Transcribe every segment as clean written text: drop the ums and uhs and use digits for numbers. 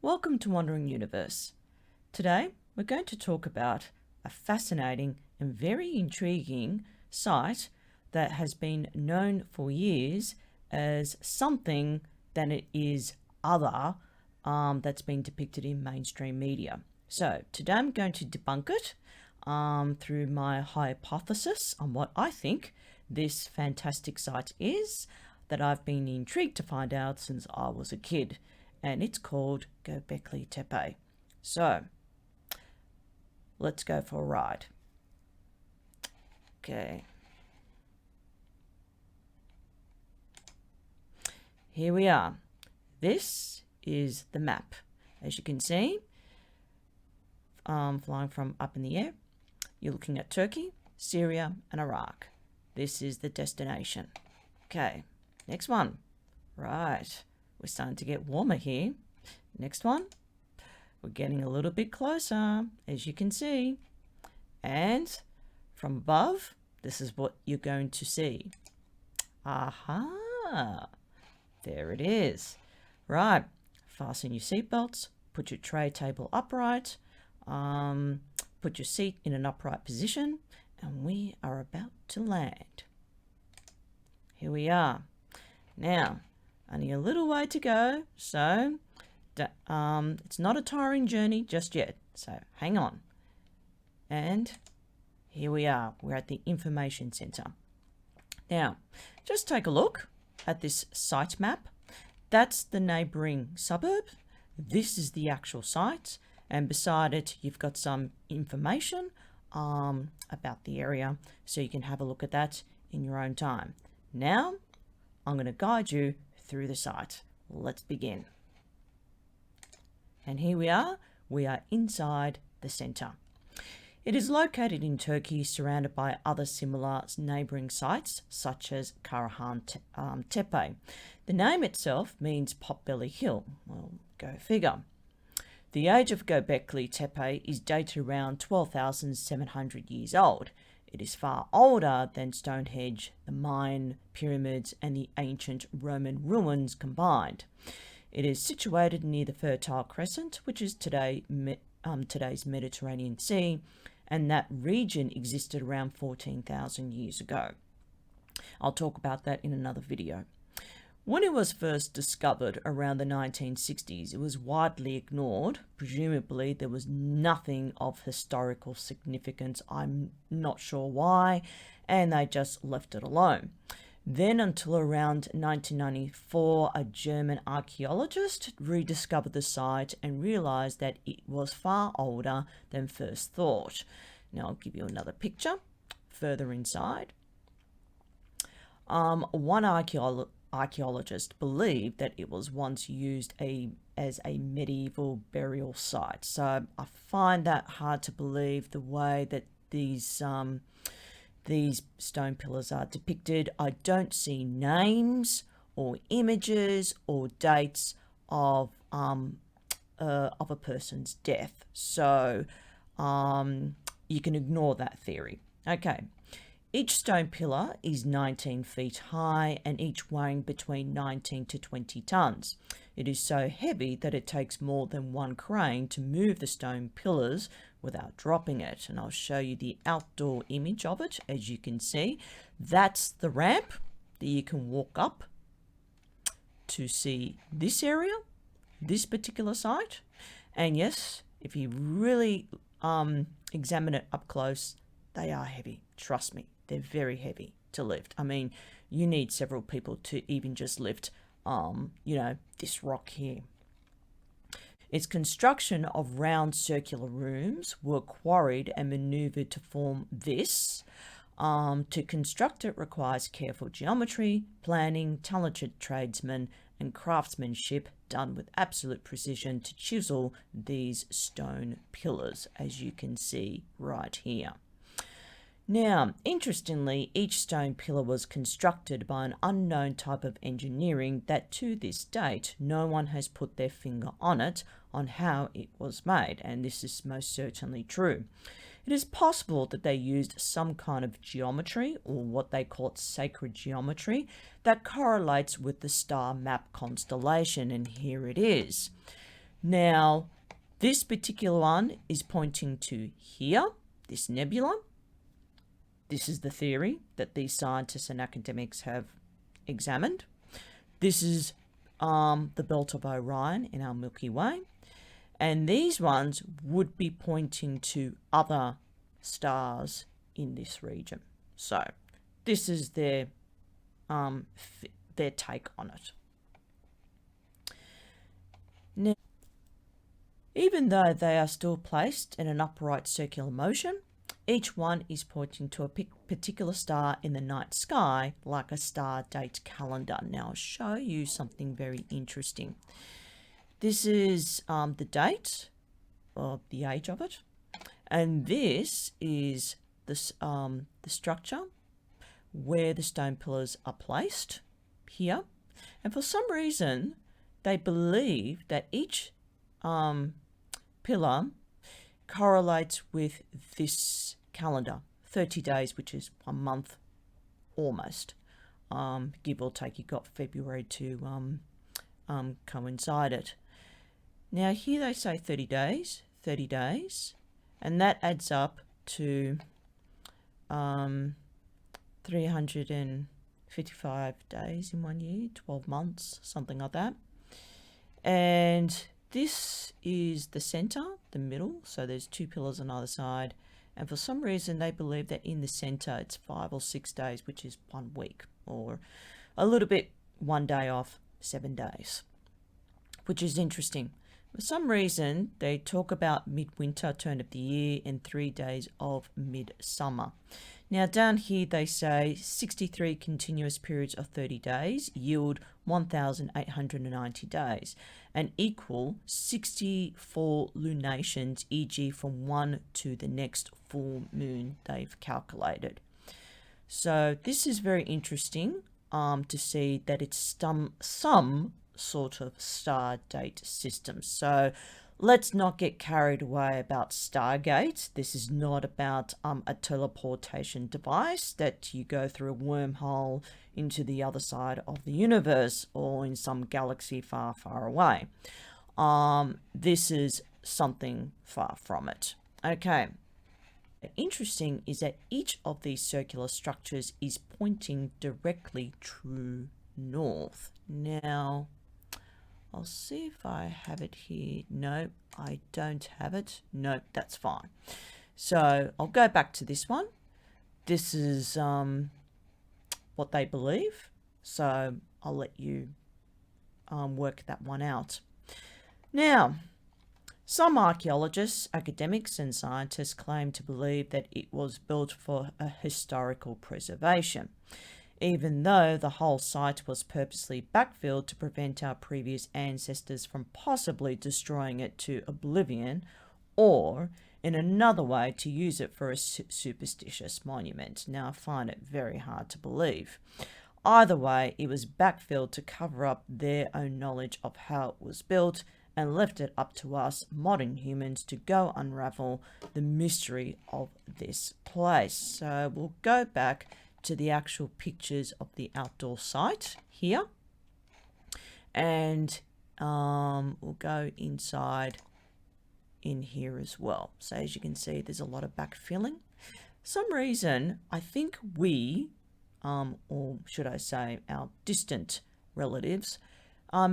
Welcome to Wandering Universe. Today we're going to talk about a fascinating and very intriguing site that has been known for years as something that it is other that's been depicted in mainstream media. So today I'm going to debunk it through my hypothesis on what I think this fantastic site is that I've been intrigued to find out since I was a kid, and it's called Gobekli Tepe. So let's go for a ride. Okay. Here we are. This is the map. As you can see, flying from up in the air, you're looking at Turkey, Syria, and Iraq. This is the destination. Okay, next one. Right, we're starting to get warmer here. Next one. We're getting a little bit closer, as you can see. And from above, this is what you're going to see. Aha! There it is. Right, fasten your seatbelts, put your tray table upright, put your seat in an upright position, and we are about to land. Here we are. Now, only a little way to go, so it's not a tiring journey just yet, so hang on. And here we are. We're at the information center. Now, just take a look at this site map. That's the neighboring suburb. This is the actual site, and beside it you've got some information about the area, so you can have a look at that in your own time. Now I'm going to guide you through the site. Let's begin. And here we are inside the center. It is located in Turkey, surrounded by other similar neighbouring sites such as Karahan Tepe. The name itself means Potbelly Hill. Well, go figure. The age of Gobekli Tepe is dated around 12,700 years old. It is far older than Stonehenge, the Mayan pyramids, and the ancient Roman ruins combined. It is situated near the Fertile Crescent, which is today's Mediterranean Sea, and that region existed around 14,000 years ago. I'll talk about that in another video. When it was first discovered around the 1960s, it was widely ignored. Presumably there was nothing of historical significance. I'm not sure why, and they just left it alone. Then until around 1994, a German archaeologist rediscovered the site and realized that it was far older than first thought. Now I'll give you another picture further inside. One archaeologist believed that it was once used as a medieval burial site. So I find that hard to believe, the way that these stone pillars are depicted. I don't see names or images or dates of a person's death, so you can ignore that theory. Okay. Each stone pillar is 19 feet high and each weighing between 19 to 20 tons. It is so heavy that it takes more than one crane to move the stone pillars without dropping it. And I'll show you the outdoor image of it. As you can see, that's the ramp that you can walk up to see this area, this particular site. And yes, if you really examine it up close, they are heavy. Trust me. They're very heavy to lift. I mean, you need several people to even just lift, this rock here. Its construction of round circular rooms were quarried and maneuvered to form this. To construct it requires careful geometry, planning, talented tradesmen, and craftsmanship done with absolute precision to chisel these stone pillars, as you can see right here. Now, interestingly, each stone pillar was constructed by an unknown type of engineering that to this date, no one has put their finger on it, on how it was made, and this is most certainly true. It is possible that they used some kind of geometry, or what they call sacred geometry, that correlates with the star map constellation, and here it is. Now, this particular one is pointing to here, this nebula. This is the theory that these scientists and academics have examined. This is the belt of Orion in our Milky Way. And these ones would be pointing to other stars in this region. So this is their take on it. Now, even though they are still placed in an upright circular motion, each one is pointing to a particular star in the night sky, like a star date calendar. Now I'll show you something very interesting. This is the date, or the age of it, and this is this, the structure where the stone pillars are placed here. And for some reason, they believe that each pillar correlates with this calendar, 30 days, which is a month almost, give or take. You got February to coincide it. Now here they say 30 days, and that adds up to 355 days in 1 year, 12 months, something like that. And this is the center, the middle, so there's two pillars on either side. And for some reason, they believe that in the center, it's 5 or 6 days, which is 1 week, or a little bit 1 day off, 7 days, which is interesting. For some reason, they talk about midwinter, turn of the year, and 3 days of midsummer. Now down here, they say 63 continuous periods of 30 days yield 1,890 days and equal 64 lunations, e.g. from one to the next full moon they've calculated. So this is very interesting to see that it's some sort of star date system. So let's not get carried away about Stargate. This is not about a teleportation device that you go through a wormhole into the other side of the universe or in some galaxy far, far away. This is something far from it. Okay. Interesting is that each of these circular structures is pointing directly true north. Now, I'll see if I have it here. No, I don't have it. No, that's fine. So I'll go back to this one. This is what they believe. So I'll let you work that one out. Now, some archaeologists, academics and scientists claim to believe that it was built for a historical preservation, even though the whole site was purposely backfilled to prevent our previous ancestors from possibly destroying it to oblivion, or in another way to use it for a superstitious monument. Now I find it very hard to believe. Either way, it was backfilled to cover up their own knowledge of how it was built and left it up to us modern humans to go unravel the mystery of this place. So we'll go back to the actual pictures of the outdoor site here, and we'll go inside in here as well. So as you can see, there's a lot of backfilling. Some reason I think we, or should I say our distant relatives,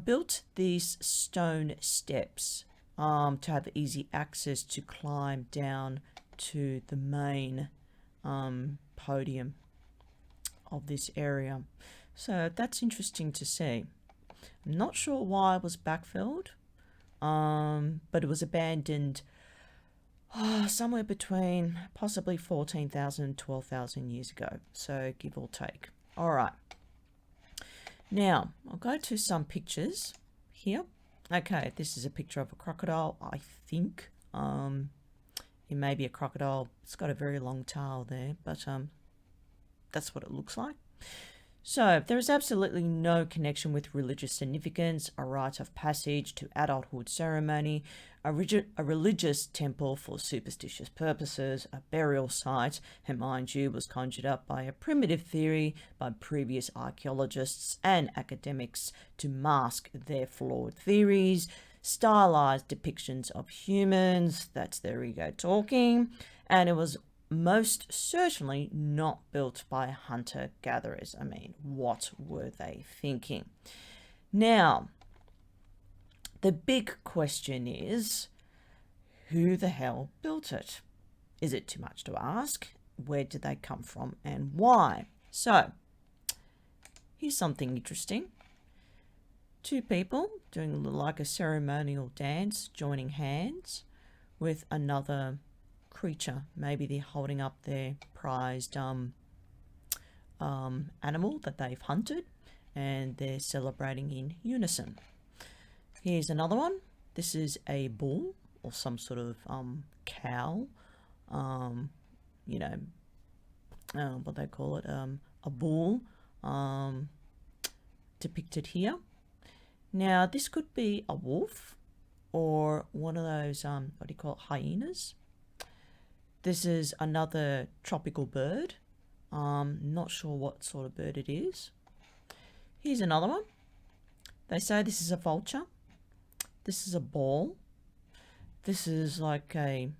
built these stone steps to have easy access to climb down to the main podium of this area. So that's interesting to see. I'm not sure why it was backfilled, but it was abandoned somewhere between possibly 14,000 and 12,000 years ago, so give or take. All right, now I'll go to some pictures here. Okay, this is a picture of a crocodile. I think it may be a crocodile. It's got a very long tail there, but that's what it looks like. So there is absolutely no connection with religious significance, a rite of passage to adulthood ceremony, a religious temple for superstitious purposes, a burial site, and mind you, was conjured up by a primitive theory by previous archaeologists and academics to mask their flawed theories. stylized depictions of humans. That's their ego talking. And it was most certainly not built by hunter-gatherers. I mean, what were they thinking? Now, the big question is, who the hell built it? Is it too much to ask? Where did they come from and why? So, here's something interesting. Two people doing like a ceremonial dance, joining hands with another creature. Maybe they're holding up their prized animal that they've hunted, and they're celebrating in unison. Here's another one. This is a bull or some sort of cow. You know, what they call it, a bull depicted here. Now, this could be a wolf or one of those, what do you call it, hyenas. This is another tropical bird. Not sure what sort of bird it is. Here's another one. They say this is a vulture. This is a ball. This is like a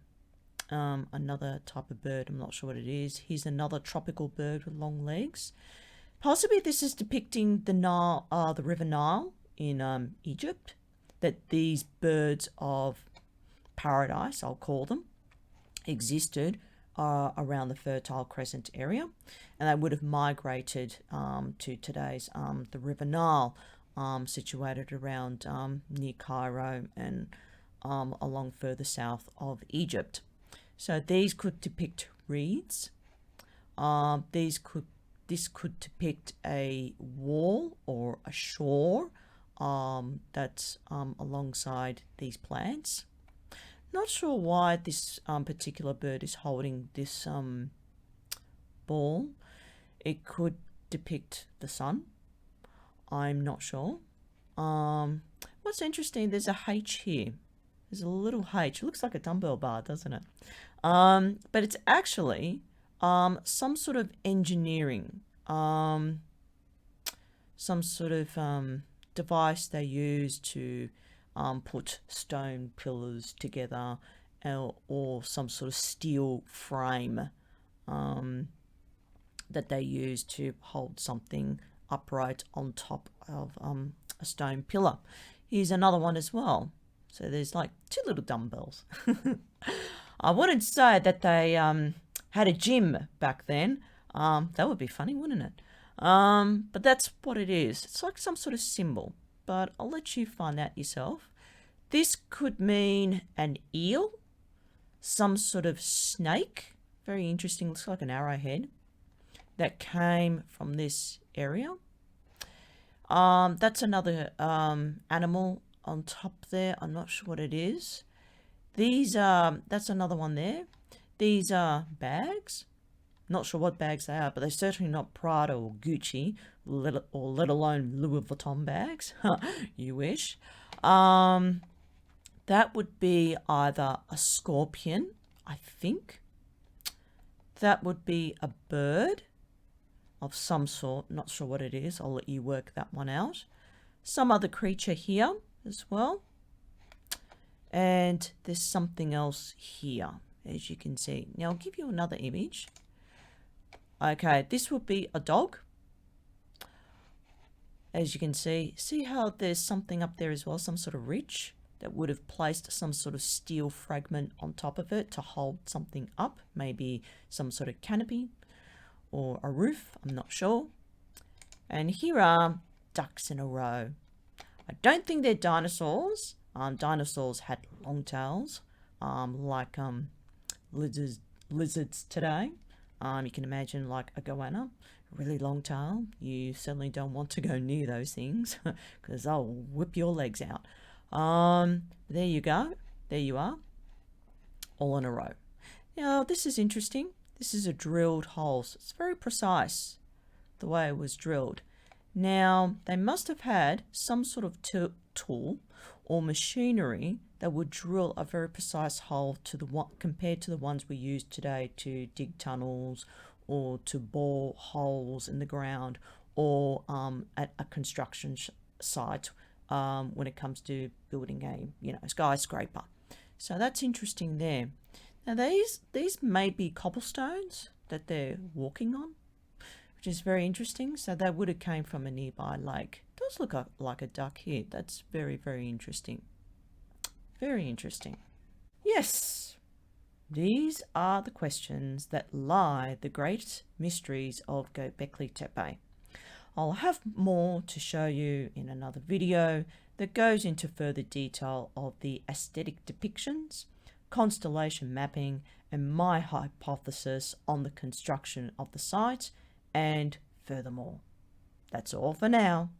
another type of bird. I'm not sure what it is. Here's another tropical bird with long legs. Possibly this is depicting the Nile, the River Nile in Egypt. That these birds of paradise, I'll call them, existed around the Fertile Crescent area, and they would have migrated to today's the River Nile, situated around near Cairo and along further south of Egypt. So these could depict reeds. This could depict a wall or a shore that's alongside these plants. Not sure why this particular bird is holding this ball. It could depict the sun. I'm not sure. What's interesting, there's a H here. There's a little H. It looks like a dumbbell bar, doesn't it? But it's actually some sort of engineering, some sort of device they use to put stone pillars together, or some sort of steel frame that they use to hold something upright on top of a stone pillar. Here's another one as well. So there's like two little dumbbells. I wouldn't say that they had a gym back then. That would be funny, wouldn't it? But that's what it is. It's like some sort of symbol, but I'll let you find that yourself. This could mean an eel, some sort of snake. Very interesting, looks like an arrowhead that came from this area. That's another animal on top there. I'm not sure what it is. These that's another one there. These are bags. Not sure what bags they are, but they're certainly not Prada or Gucci, or let alone Louis Vuitton bags. You wish. That would be either a scorpion, I think. That would be a bird of some sort. Not sure what it is. I'll let you work that one out. Some other creature here as well. And there's something else here, as you can see. Now, I'll give you another image. Okay, this would be a dog. As you can see how there's something up there as well, some sort of ridge that would have placed some sort of steel fragment on top of it to hold something up, maybe some sort of canopy or a roof, I'm not sure. And here are ducks in a row. I don't think they're dinosaurs. Dinosaurs had long tails, like lizards today. You can imagine like a goanna, really long tail. You certainly don't want to go near those things because they'll whip your legs out. There you go. There you are. All in a row. Now, this is interesting. This is a drilled hole. So it's very precise the way it was drilled. Now, they must have had some sort of tool or machinery that would drill a very precise hole to the one compared to the ones we use today to dig tunnels or to bore holes in the ground, or at a construction site when it comes to building a skyscraper. So that's interesting there. Now these may be cobblestones that they're walking on, which is very interesting. So they would have came from a nearby lake. It does look like a duck here. That's very, very interesting. Very interesting. Yes, these are the questions that lie the great mysteries of Gobekli Tepe. I'll have more to show you in another video that goes into further detail of the aesthetic depictions, constellation mapping, and my hypothesis on the construction of the site, and furthermore. That's all for now.